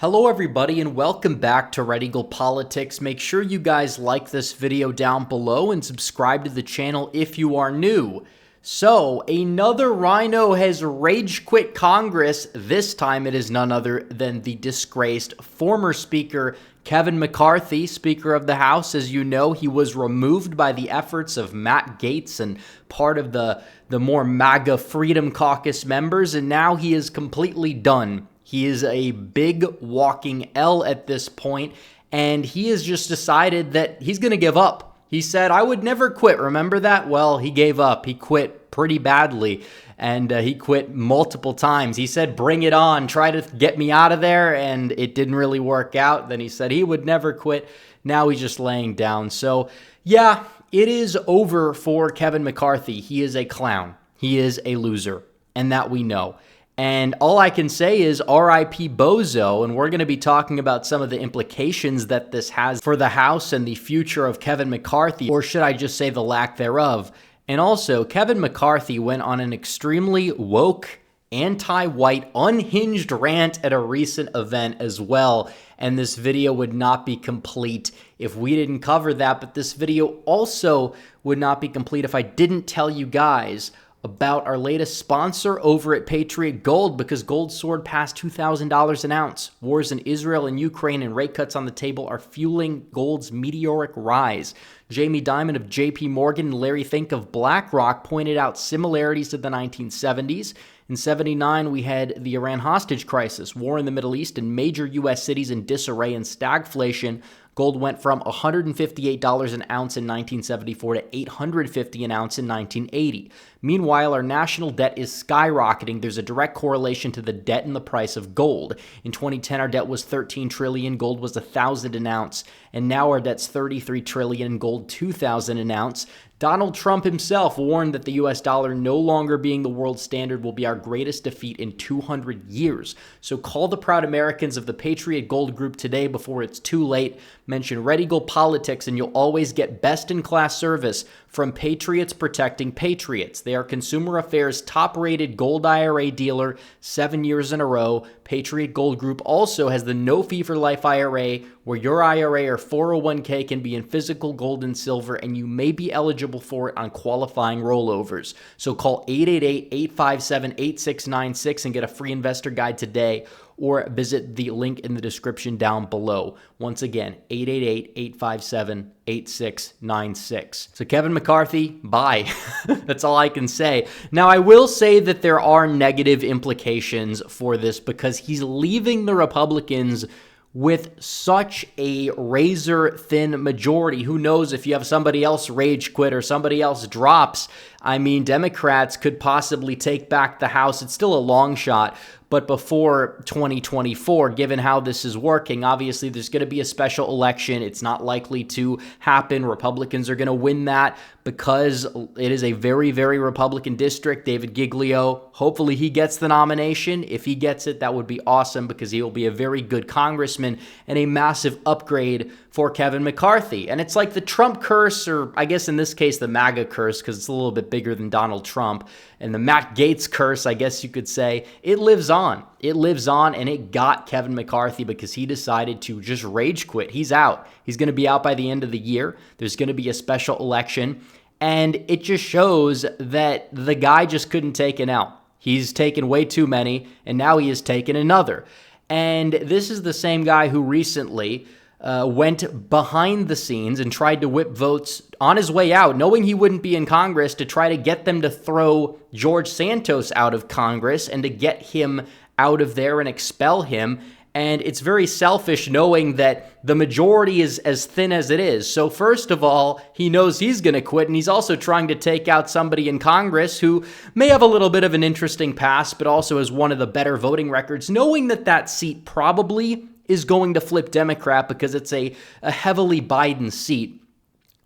Hello everybody and welcome back to Red Eagle Politics. Make sure you guys like this video down below and subscribe to the channel if you are new. So, another RINO has rage quit Congress. This time it is none other than the disgraced former Speaker Kevin McCarthy, Speaker of the House. As you know, he was removed by the efforts of Matt Gaetz and part of the more MAGA Freedom Caucus members, and now he is completely done. He is a big walking L at this point, and he has just decided that he's going to give up. He said, I would never quit. Remember that? Well, he gave up. He quit pretty badly, and he quit multiple times. He said, bring it on. Try to get me out of there, and it didn't really work out. Then he said he would never quit. Now he's just laying down. So, yeah, it is over for Kevin McCarthy. He is a clown. He is a loser, and that we know. And all I can say is R.I.P. Bozo, and we're going to be talking about some of the implications that this has for the House and the future of Kevin McCarthy, or should I just say the lack thereof. And also, Kevin McCarthy went on an extremely woke, anti-white, unhinged rant at a recent event as well, and this video would not be complete if we didn't cover that, but this video also would not be complete if I didn't tell you guys about our latest sponsor over at Patriot Gold, because gold soared past $2,000 an ounce. Wars in Israel and Ukraine and rate cuts on the table are fueling gold's meteoric rise. Jamie Dimon of JP Morgan and Larry Fink of BlackRock pointed out similarities to the 1970s. In '79, we had the Iran hostage crisis, war in the Middle East, and major U.S. cities in disarray and stagflation. Gold went from $158 an ounce in 1974 to $850 an ounce in 1980. Meanwhile, our national debt is skyrocketing. There's a direct correlation to the debt and the price of gold. In 2010, our debt was $13 trillion, gold was $1,000 an ounce, and now our debt's $33 trillion, gold $2,000 an ounce. Donald Trump himself warned that the U.S. dollar no longer being the world standard will be our greatest defeat in 200 years. So call the proud Americans of the Patriot Gold Group today before it's too late. Mention Red Eagle Politics and you'll always get best-in-class service from Patriots Protecting Patriots. They are Consumer Affairs' top-rated gold IRA dealer 7 years in a row. Patriot Gold Group also has the no-fee-for-life IRA, where your IRA or 401k can be in physical gold and silver, and you may be eligible for it on qualifying rollovers. So call 888-857-8696 and get a free investor guide today, or visit the link in the description down below. Once again, 888-857-8696. So Kevin McCarthy, bye. That's all I can say. Now, I will say that there are negative implications for this because he's leaving the Republicans with such a razor-thin majority. Who knows if you have somebody else rage quit or somebody else drops? I mean, Democrats could possibly take back the House. It's still a long shot, but before 2024, given how this is working, obviously there's going to be a special election. It's not likely to happen. Republicans are going to win that because it is a very, very Republican district. David Giglio, hopefully he gets the nomination. If he gets it, that would be awesome because he will be a very good congressman and a massive upgrade for Kevin McCarthy. And it's like the Trump curse, or I guess in this case, the MAGA curse, because it's a little bit bigger than Donald Trump, and the Matt Gaetz curse, I guess you could say. It lives on. It lives on, and it got Kevin McCarthy because he decided to just rage quit. He's out. He's going to be out by the end of the year. There's going to be a special election, and it just shows that the guy just couldn't take an L. He's taken way too many, and now he has taken another. And this is the same guy who recently went behind the scenes and tried to whip votes on his way out, knowing he wouldn't be in Congress, to try to get them to throw George Santos out of Congress and to get him out of there and expel him. And it's very selfish knowing that the majority is as thin as it is. So first of all, he knows he's going to quit, and he's also trying to take out somebody in Congress who may have a little bit of an interesting past, but also has one of the better voting records, knowing that that seat probably is going to flip Democrat because it's a heavily Biden seat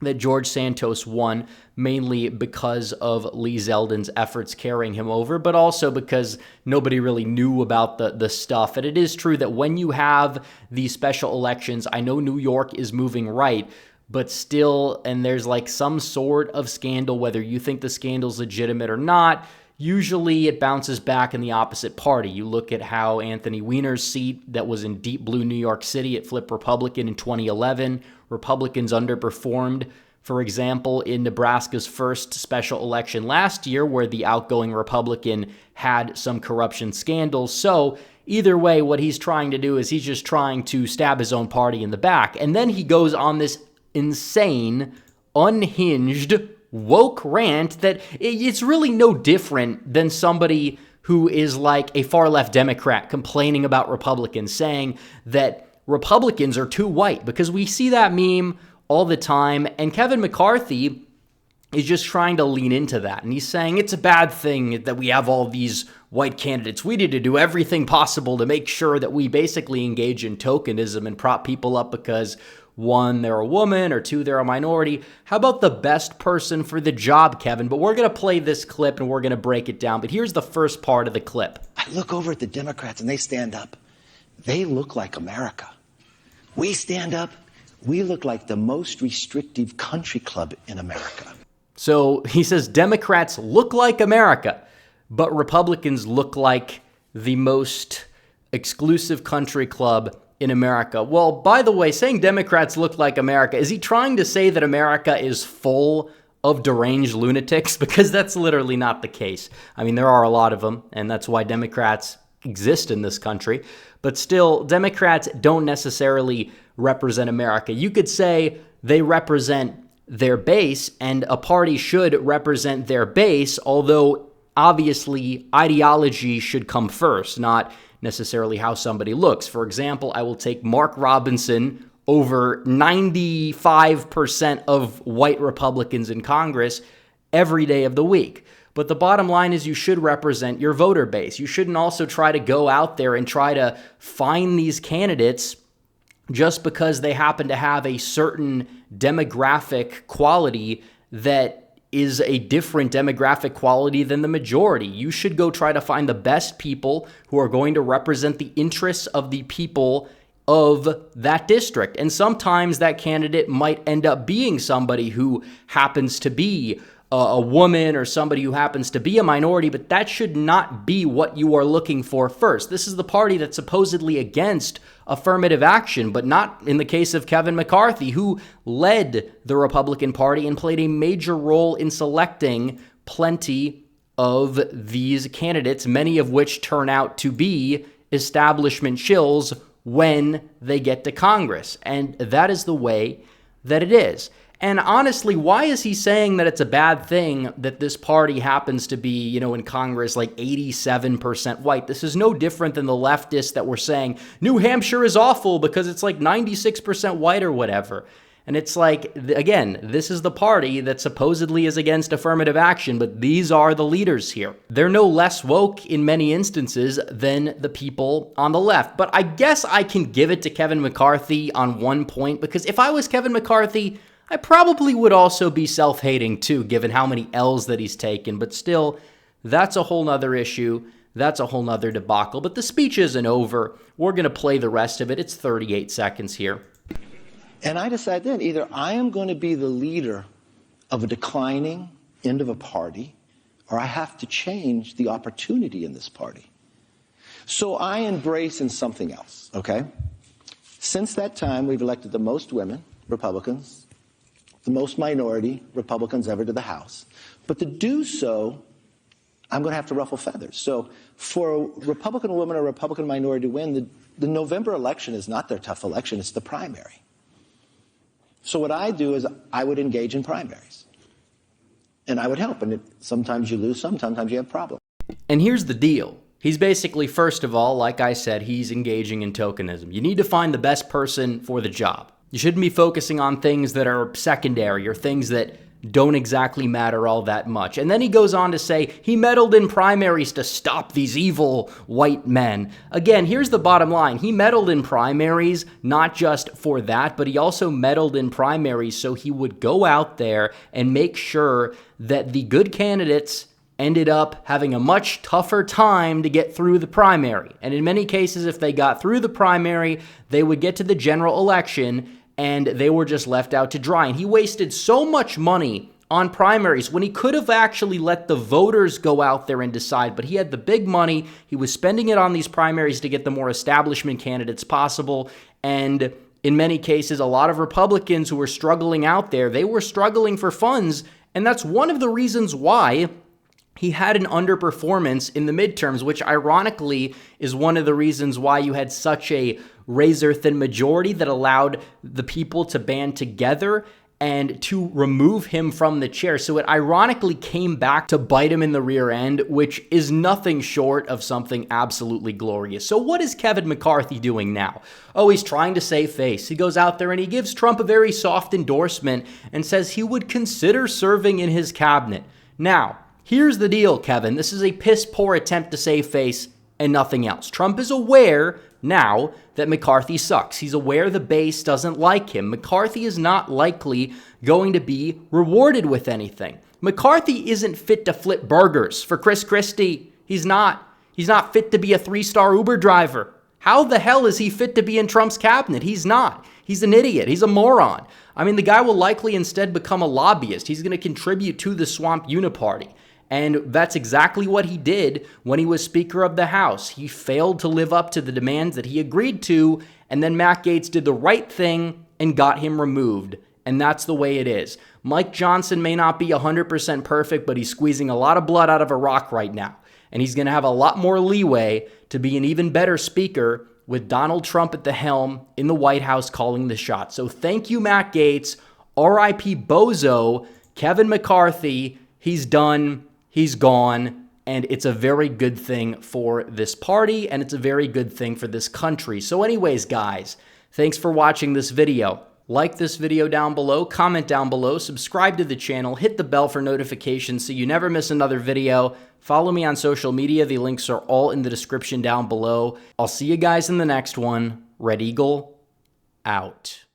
that George Santos won, mainly because of Lee Zeldin's efforts carrying him over, but also because nobody really knew about the stuff. And it is true that when you have these special elections, I know New York is moving right, but still, and there's like some sort of scandal, whether you think the scandal's legitimate or not, usually it bounces back in the opposite party. You look at how Anthony Weiner's seat that was in deep blue New York City, it flipped Republican in 2011. Republicans underperformed, for example, in Nebraska's first special election last year, where the outgoing Republican had some corruption scandals. So either way, what he's trying to do is he's just trying to stab his own party in the back. And then he goes on this insane, unhinged, woke rant that it's really no different than somebody who is like a far-left Democrat complaining about Republicans, saying that Republicans are too white, because we see that meme all the time, and Kevin McCarthy is just trying to lean into that, and he's saying it's a bad thing that we have all these white candidates. We need to do everything possible to make sure that we basically engage in tokenism and prop people up because, one, they're a woman, or two, they're a minority. How about the best person for the job, Kevin? But we're going to play this clip and we're going to break it down. But here's the first part of the clip. I look over at the Democrats and they stand up. They look like America. We stand up. We look like the most restrictive country club in America. So he says Democrats look like America, but Republicans look like the most exclusive country club in America. Well, by the way, saying Democrats look like America, is he trying to say that America is full of deranged lunatics? Because that's literally not the case. I mean, there are a lot of them, and that's why Democrats exist in this country. But still, Democrats don't necessarily represent America. You could say they represent their base, and a party should represent their base, although obviously ideology should come first, not necessarily how somebody looks. For example, I will take Mark Robinson over 95% of white Republicans in Congress every day of the week. But the bottom line is you should represent your voter base. You shouldn't also try to go out there and try to find these candidates just because they happen to have a certain demographic quality that is a different demographic quality than the majority. You should go try to find the best people who are going to represent the interests of the people of that district. And sometimes that candidate might end up being somebody who happens to be a woman or somebody who happens to be a minority, but that should not be what you are looking for first. This is the party that's supposedly against affirmative action, but not in the case of Kevin McCarthy, who led the Republican Party and played a major role in selecting plenty of these candidates, many of which turn out to be establishment shills when they get to Congress. And that is the way that it is. And honestly, why is he saying that it's a bad thing that this party happens to be, in Congress like 87% white? This is no different than the leftists that were saying New Hampshire is awful because it's like 96% white or whatever. And it's like, again, this is the party that supposedly is against affirmative action, but these are the leaders here. They're no less woke in many instances than the people on the left. But I guess I can give it to Kevin McCarthy on one point, because if I was Kevin McCarthy, I probably would also be self-hating too, given how many L's that he's taken. But still, that's a whole nother issue. That's a whole nother debacle. But the speech isn't over. We're going to play the rest of it. It's 38 seconds here. And I decided then, either I am going to be the leader of a declining end of a party, or I have to change the opportunity in this party. So I embrace in something else, okay? Since that time, we've elected the most women, Republicans, the most minority Republicans ever to the House. But to do so, I'm going to have to ruffle feathers. So for a Republican woman or a Republican minority to win, the November election is not their tough election, it's the primary. So what I do is I would engage in primaries. And I would help. And sometimes you lose, sometimes you have problems. And here's the deal. He's basically, first of all, like I said, he's engaging in tokenism. You need to find the best person for the job. You shouldn't be focusing on things that are secondary or things that don't exactly matter all that much. And then he goes on to say he meddled in primaries to stop these evil white men. Again, here's the bottom line. He meddled in primaries not just for that, but he also meddled in primaries so he would go out there and make sure that the good candidates ended up having a much tougher time to get through the primary. And in many cases, if they got through the primary, they would get to the general election and they were just left out to dry. And he wasted so much money on primaries when he could have actually let the voters go out there and decide. But he had the big money. He was spending it on these primaries to get the more establishment candidates possible. And in many cases, a lot of Republicans who were struggling out there, they were struggling for funds. And that's one of the reasons why he had an underperformance in the midterms, which ironically is one of the reasons why you had such a razor-thin majority that allowed the people to band together and to remove him from the chair. So it ironically came back to bite him in the rear end, which is nothing short of something absolutely glorious. So what is Kevin McCarthy doing now? Oh, he's trying to save face. He goes out there and he gives Trump a very soft endorsement and says he would consider serving in his cabinet. Now, here's the deal, Kevin. This is a piss-poor attempt to save face and nothing else. Trump is aware now that McCarthy sucks. He's aware the base doesn't like him. McCarthy is not likely going to be rewarded with anything. McCarthy isn't fit to flip burgers for Chris Christie. He's not. He's not fit to be a 3-star Uber driver. How the hell is he fit to be in Trump's cabinet? He's not. He's an idiot. He's a moron. I mean, the guy will likely instead become a lobbyist. He's going to contribute to the Swamp Uniparty. And that's exactly what he did when he was Speaker of the House. He failed to live up to the demands that he agreed to, and then Matt Gaetz did the right thing and got him removed. And that's the way it is. Mike Johnson may not be 100% perfect, but he's squeezing a lot of blood out of a rock right now. And he's going to have a lot more leeway to be an even better speaker with Donald Trump at the helm in the White House calling the shots. So thank you, Matt Gaetz. R.I.P. Bozo. Kevin McCarthy, he's done. He's gone, and it's a very good thing for this party, and it's a very good thing for this country. So anyways, guys, thanks for watching this video. Like this video down below, comment down below, subscribe to the channel, hit the bell for notifications so you never miss another video. Follow me on social media. The links are all in the description down below. I'll see you guys in the next one. Red Eagle, out.